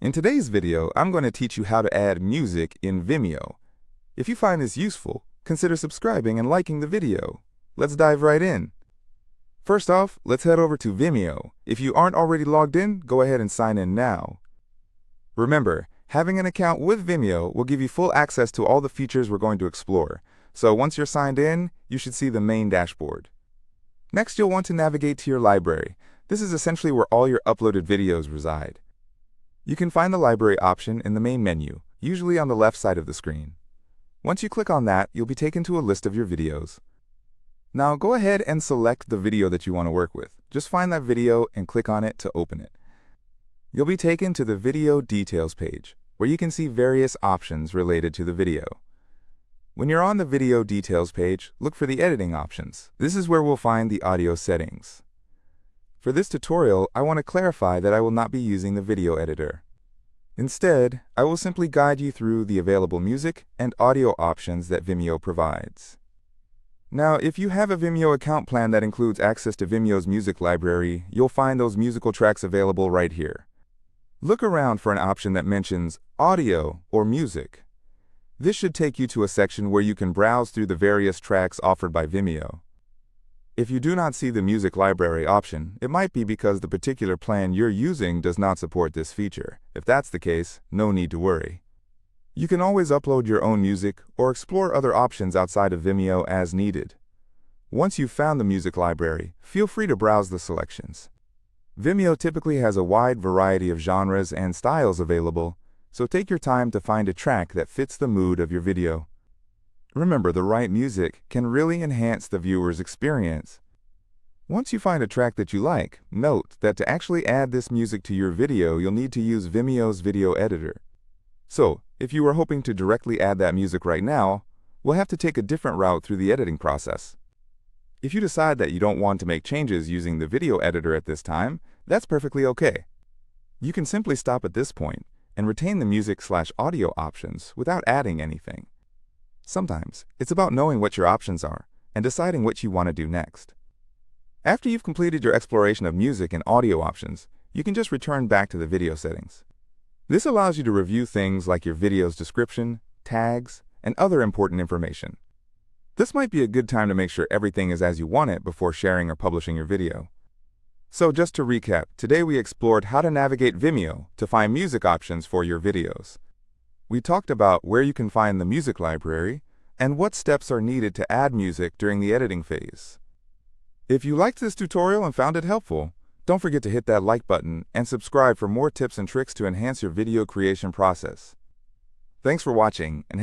In today's video, I'm going to teach you how to add music in Vimeo. If you find this useful, consider subscribing and liking the video. Let's dive right in. First off, let's head over to Vimeo. If you aren't already logged in, go ahead and sign in now. Remember, having an account with Vimeo will give you full access to all the features we're going to explore. So once you're signed in, you should see the main dashboard. Next, you'll want to navigate to your library. This is essentially where all your uploaded videos reside. You can find the library option in the main menu, usually on the left side of the screen. Once you click on that, you'll be taken to a list of your videos. Now go ahead and select the video that you want to work with. Just find that video and click on it to open it. You'll be taken to the Video Details page, where you can see various options related to the video. When you're on the Video Details page, look for the editing options. This is where we'll find the audio settings. For this tutorial, I want to clarify that I will not be using the video editor. Instead, I will simply guide you through the available music and audio options that Vimeo provides. Now, if you have a Vimeo account plan that includes access to Vimeo's music library, you'll find those musical tracks available right here. Look around for an option that mentions Audio or Music. This should take you to a section where you can browse through the various tracks offered by Vimeo. If you do not see the music library option, it might be because the particular plan you're using does not support this feature. If that's the case, no need to worry. You can always upload your own music or explore other options outside of Vimeo as needed. Once you've found the music library, feel free to browse the selections. Vimeo typically has a wide variety of genres and styles available, so take your time to find a track that fits the mood of your video. Remember, the right music can really enhance the viewer's experience. Once you find a track that you like, note that to actually add this music to your video, you'll need to use Vimeo's video editor. So, if you are hoping to directly add that music right now, we'll have to take a different route through the editing process. If you decide that you don't want to make changes using the video editor at this time, that's perfectly okay. You can simply stop at this point and retain the music/audio options without adding anything. Sometimes, it's about knowing what your options are and deciding what you want to do next. After you've completed your exploration of music and audio options, you can just return back to the video settings. This allows you to review things like your video's description, tags, and other important information. This might be a good time to make sure everything is as you want it before sharing or publishing your video. So just to recap, today we explored how to navigate Vimeo to find music options for your videos. We talked about where you can find the music library and what steps are needed to add music during the editing phase. If you liked this tutorial and found it helpful, don't forget to hit that like button and subscribe for more tips and tricks to enhance your video creation process. Thanks for watching, and